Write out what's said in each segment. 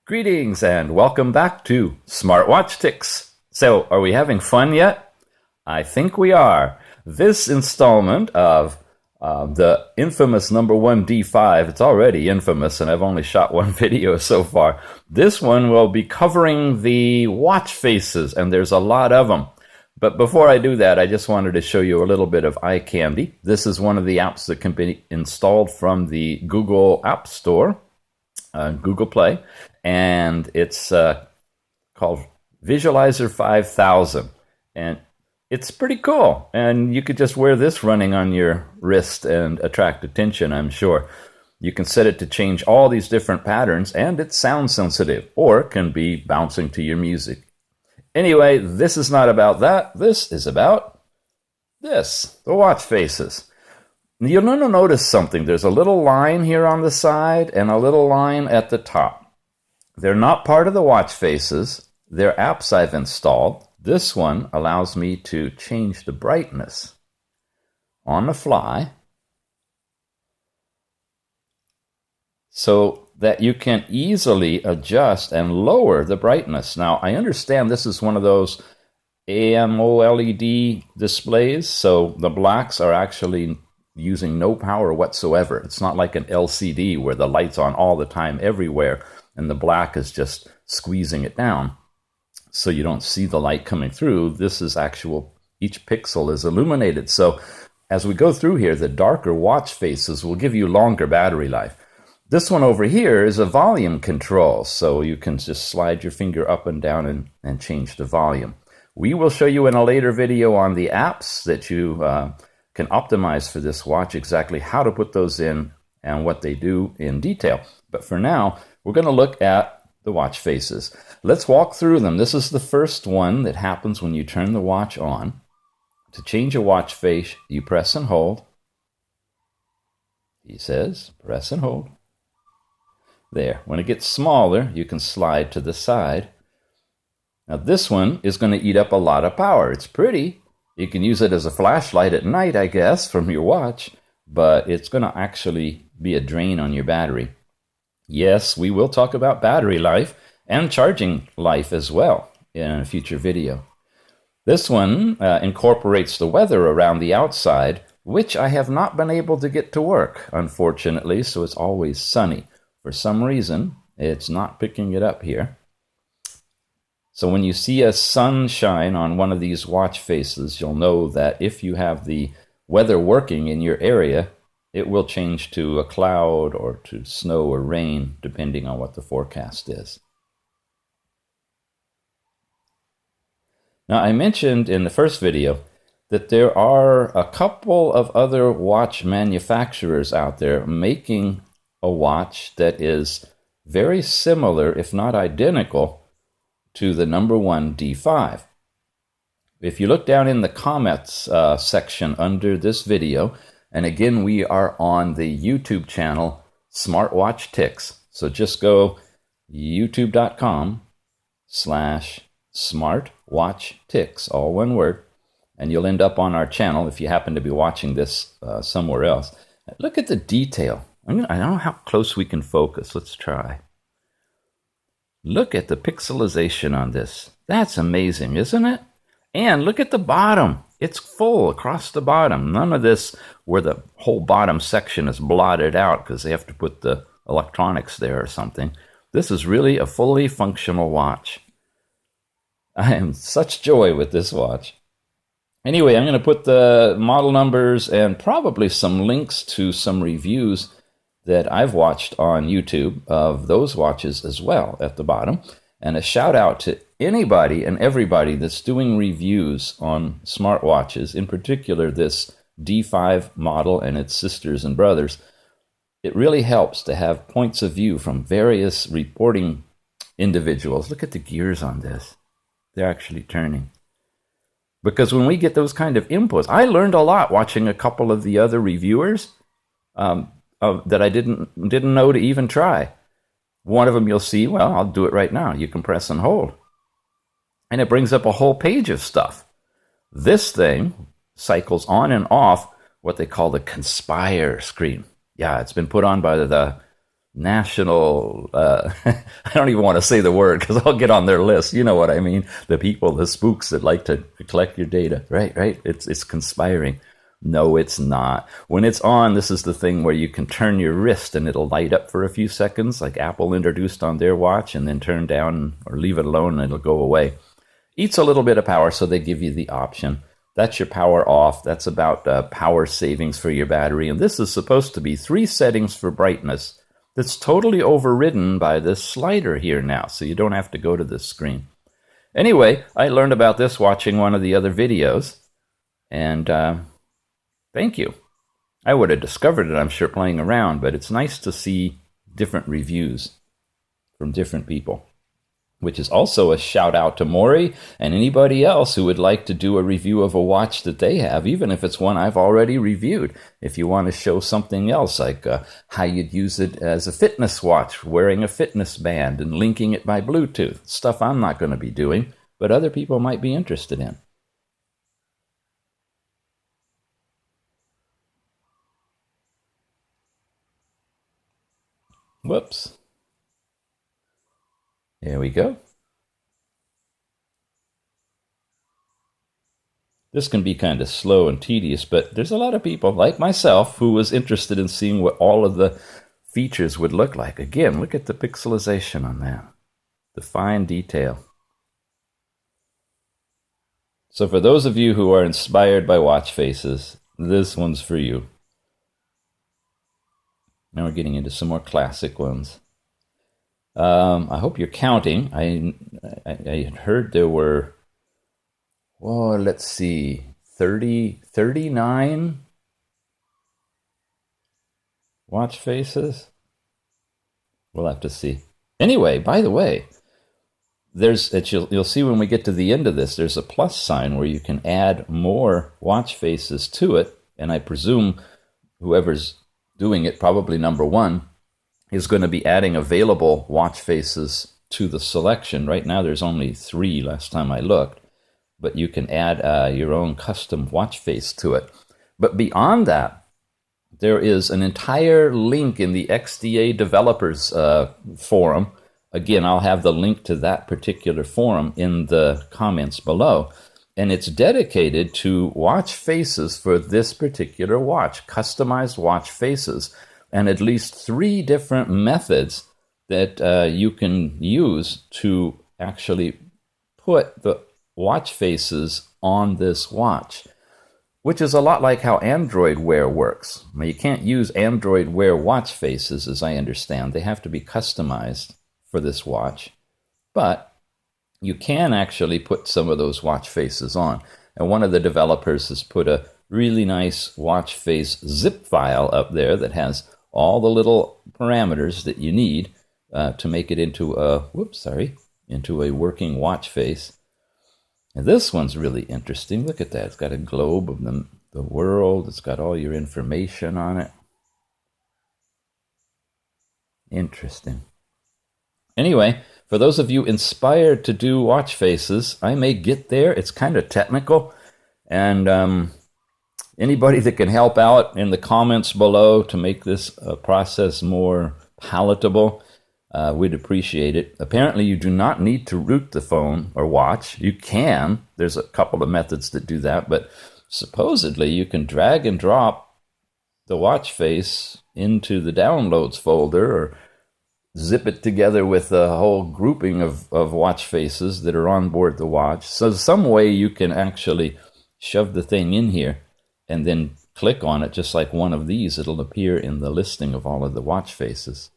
Greetings and welcome back to Smartwatch Ticks. So, are we having fun yet? I think we are. This installment of the infamous No.1 D5, it's already infamous and I've only shot one video so far. This one will be covering the watch faces, and there's a lot of them. But before I do that, I just wanted to show you a little bit of eye candy. This is one of the apps that can be installed from the Google App Store, Google Play, and it's called Visualizer 5000. And it's pretty cool. And you could just wear this running on your wrist and attract attention, I'm sure. You can set it to change all these different patterns, and it's sound sensitive, or it can be bouncing to your music. Anyway, this is not about that. This is about this, the watch faces. You'll notice something. There's a little line here on the side and a little line at the top. They're not part of the watch faces. They're apps I've installed. This one allows me to change the brightness on the fly so that you can easily adjust and lower the brightness. Now, I understand this is one of those AMOLED displays, so the blacks are actually using no power whatsoever. It's not like an LCD where the light's on all the time everywhere and the black is just squeezing it down so you don't see the light coming through. This is actual, each pixel is illuminated. So as we go through here, the darker watch faces will give you longer battery life. This one over here is a volume control, so you can just slide your finger up and down and change the volume. We will show you in a later video on the apps that you can optimize for this watch, exactly how to put those in and what they do in detail. But for now, we're going to look at the watch faces. Let's walk through them. This is the first one that happens when you turn the watch on. To change a watch face, you press and hold. He says, press and hold. There. When it gets smaller, you can slide to the side. Now this one is going to eat up a lot of power. It's pretty. You can use it as a flashlight at night, I guess, from your watch, but it's going to actually be a drain on your battery. Yes, we will talk about battery life and charging life as well in a future video. This one incorporates the weather around the outside, which I have not been able to get to work, unfortunately, so it's always sunny. For some reason, it's not picking it up here. So when you see a sunshine on one of these watch faces, you'll know that if you have the weather working in your area, it will change to a cloud or to snow or rain, depending on what the forecast is. Now, I mentioned in the first video that there are a couple of other watch manufacturers out there making a watch that is very similar, if not identical, to the No.1 D5. If you look down in the comments section under this video, and again, we are on the YouTube channel, Smartwatch Ticks. So just go youtube.com/smartwatchticks, all one word, and you'll end up on our channel if you happen to be watching this somewhere else. Look at the detail. I don't know how close we can focus. Let's try. Look at the pixelization on this. That's amazing, isn't it? And look at the bottom. It's full across the bottom. None of this where the whole bottom section is blotted out because they have to put the electronics there or something. This is really a fully functional watch. I am such joy with this watch. Anyway, I'm going to put the model numbers and probably some links to some reviews that I've watched on YouTube of those watches as well at the bottom. And a shout out to anybody and everybody that's doing reviews on smartwatches, in particular this D5 model and its sisters and brothers. It really helps to have points of view from various reporting individuals. Look at the gears on this. They're actually turning. Because when we get those kind of inputs, I learned a lot watching a couple of the other reviewers that I didn't know to even try. One of them you'll see, well, I'll do it right now. You can press and hold. And it brings up a whole page of stuff. This thing cycles on and off what they call the Conspire screen. Yeah, it's been put on by the national, I don't even want to say the word because I'll get on their list. You know what I mean? The people, the spooks that like to collect your data. Right. It's conspiring. No, it's not. When it's on, this is the thing where you can turn your wrist and it'll light up for a few seconds, like Apple introduced on their watch, and then turn down or leave it alone and it'll go away. Eats a little bit of power, so they give you the option. That's your power off. That's about power savings for your battery. And this is supposed to be 3 settings for brightness. That's totally overridden by this slider here now, so you don't have to go to this screen. Anyway, I learned about this watching one of the other videos, and thank you. I would have discovered it, I'm sure, playing around, but it's nice to see different reviews from different people, which is also a shout out to Maury and anybody else who would like to do a review of a watch that they have, even if it's one I've already reviewed. If you want to show something else, like how you'd use it as a fitness watch, wearing a fitness band and linking it by Bluetooth, stuff I'm not going to be doing, but other people might be interested in. Whoops. There we go. This can be kind of slow and tedious, but there's a lot of people, like myself, who was interested in seeing what all of the features would look like. Again, look at the pixelization on that. The fine detail. So for those of you who are inspired by watch faces, this one's for you. Now we're getting into some more classic ones. I hope you're counting. I heard there were, let's see, 39 watch faces? We'll have to see. Anyway, by the way, you'll see when we get to the end of this, there's a plus sign where you can add more watch faces to it, and I presume whoever's doing it, probably No.1, is going to be adding available watch faces to the selection. Right now there's only 3 last time I looked, but you can add your own custom watch face to it. But beyond that, there is an entire link in the XDA developers forum. Again, I'll have the link to that particular forum in the comments below. And it's dedicated to watch faces for this particular watch, customized watch faces, and at least 3 different methods that you can use to actually put the watch faces on this watch, which is a lot like how Android Wear works. Now, you can't use Android Wear watch faces, as I understand. They have to be customized for this watch, but you can actually put some of those watch faces on. And one of the developers has put a really nice watch face zip file up there that has all the little parameters that you need to make it into a working watch face. And this one's really interesting. Look at that. It's got a globe of the world. It's got all your information on it. Interesting. Anyway, for those of you inspired to do watch faces, I may get there. It's kind of technical. And anybody that can help out in the comments below to make this process more palatable, we'd appreciate it. Apparently, you do not need to root the phone or watch. You can. There's a couple of methods that do that. But supposedly, you can drag and drop the watch face into the downloads folder or zip it together with a whole grouping of watch faces that are on board the watch. So some way you can actually shove the thing in here and then click on it just like one of these. It'll appear in the listing of all of the watch faces.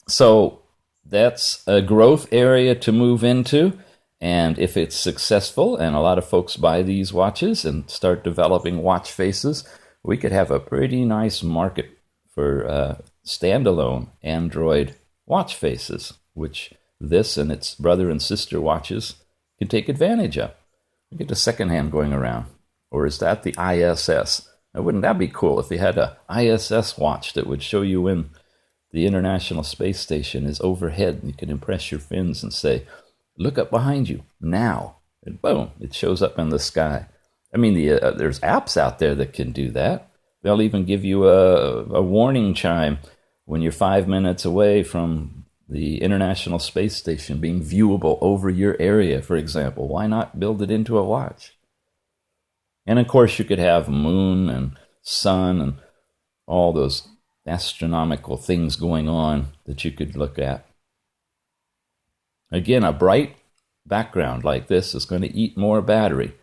So that's a growth area to move into. And if it's successful and a lot of folks buy these watches and start developing watch faces, we could have a pretty nice market for standalone Android watch faces, which this and its brother and sister watches can take advantage of. We get a secondhand going around. Or is that the ISS? Now, wouldn't that be cool if they had an ISS watch that would show you when the International Space Station is overhead and you can impress your fins and say, look up behind you now. And boom, it shows up in the sky. I mean, there's apps out there that can do that. They'll even give you a warning chime when you're 5 minutes away from the International Space Station being viewable over your area, for example. Why not build it into a watch? And of course, you could have moon and sun and all those astronomical things going on that you could look at. Again, a bright background like this is going to eat more battery,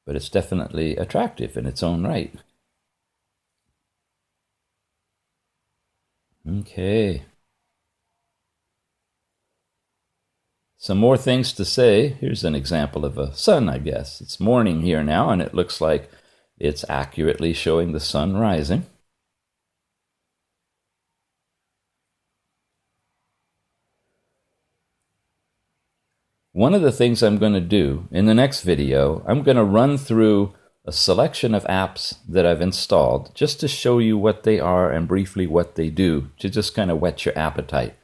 but it's definitely attractive in its own right. Okay. Some more things to say. Here's an example of a sun, I guess. It's morning here now, and it looks like it's accurately showing the sun rising. One of the things I'm going to do in the next video, I'm going to run through a selection of apps that I've installed just to show you what they are and briefly what they do, to just kind of whet your appetite.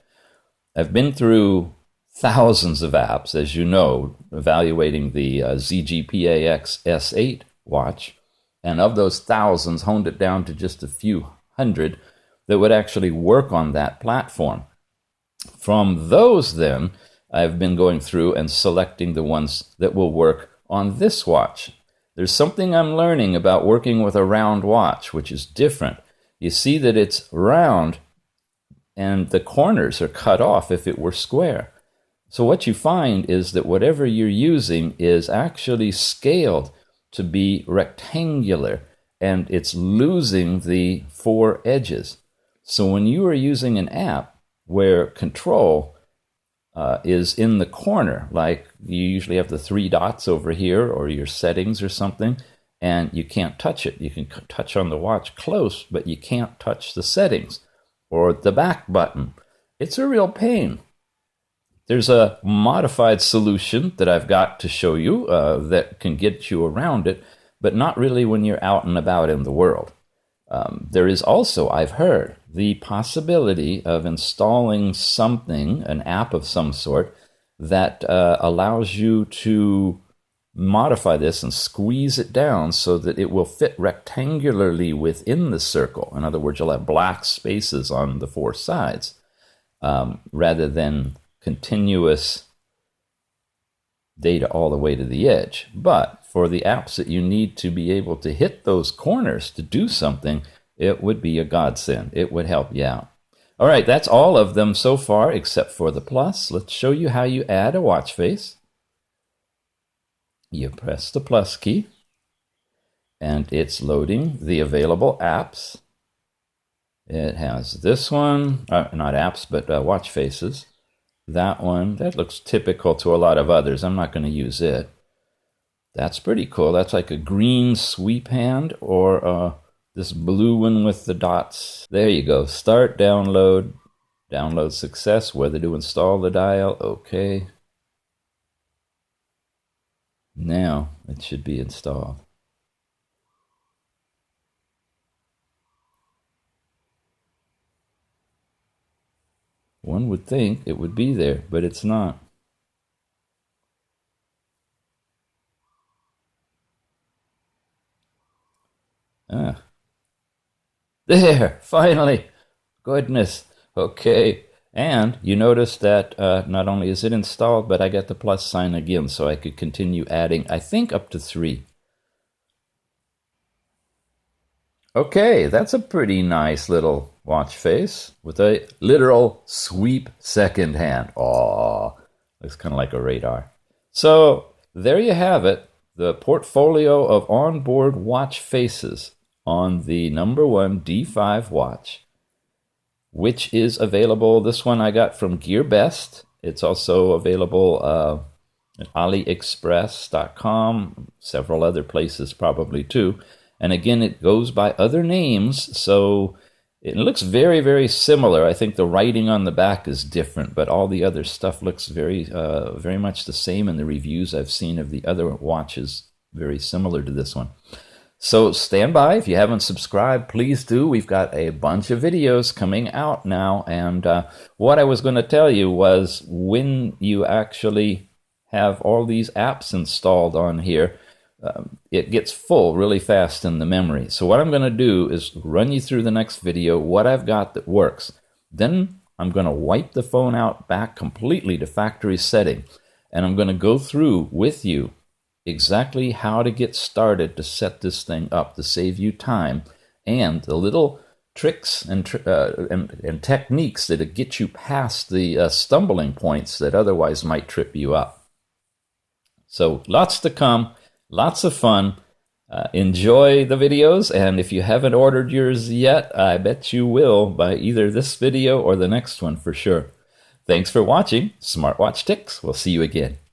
I've been through thousands of apps, as you know, evaluating the ZGPAX S8 watch, and of those thousands, honed it down to just a few hundred that would actually work on that platform. From those, then, I've been going through and selecting the ones that will work on this watch. There's something I'm learning about working with a round watch, which is different. You see that it's round, and the corners are cut off if it were square. So what you find is that whatever you're using is actually scaled to be rectangular, and it's losing the 4 edges. So when you are using an app where control is in the corner, like you usually have the 3 dots over here or your settings or something, and you can't touch it. You can touch on the watch close, but you can't touch the settings or the back button. It's a real pain. There's a modified solution that I've got to show you that can get you around it, but not really when you're out and about in the world. There is also, I've heard, the possibility of installing something, an app of some sort, that allows you to modify this and squeeze it down so that it will fit rectangularly within the circle. In other words, you'll have black spaces on the 4 sides rather than continuous data all the way to the edge. But for the apps that you need to be able to hit those corners to do something, it would be a godsend. It would help you out. All right, that's all of them so far except for the plus. Let's show you how you add a watch face. You press the plus key, and it's loading the available apps. It has this one, not apps, but watch faces. That one, that looks typical to a lot of others. I'm not going to use it. That's pretty cool. That's like a green sweep hand or this blue one with the dots. There you go. Start, download, download success, whether to install the dial. Okay. Now it should be installed. One would think it would be there, but it's not. There, finally. Goodness. Okay. And you notice that not only is it installed, but I got the plus sign again, so I could continue adding, I think, up to 3. Okay, that's a pretty nice little watch face with a literal sweep second hand. Aw, looks kind of like a radar. So there you have it, the portfolio of onboard watch faces on the No.1 D5 watch, which is available. This one I got from GearBest. It's also available at AliExpress.com, several other places probably too. And again, it goes by other names, so it looks very, very similar. I think the writing on the back is different, but all the other stuff looks very much the same, and the reviews I've seen of the other watches very similar to this one. So stand by. If you haven't subscribed, please do. We've got a bunch of videos coming out now, and what I was going to tell you was when you actually have all these apps installed on here, it gets full really fast in the memory. So what I'm going to do is run you through the next video what I've got that works. Then I'm going to wipe the phone out back completely to factory setting, and I'm going to go through with you exactly how to get started to set this thing up to save you time, and the little tricks and techniques that get you past the stumbling points that otherwise might trip you up. So lots to come, lots of fun. Enjoy the videos, and if you haven't ordered yours yet, I bet you will by either this video or the next one for sure. Thanks for watching Smartwatch Tics. We'll see you again.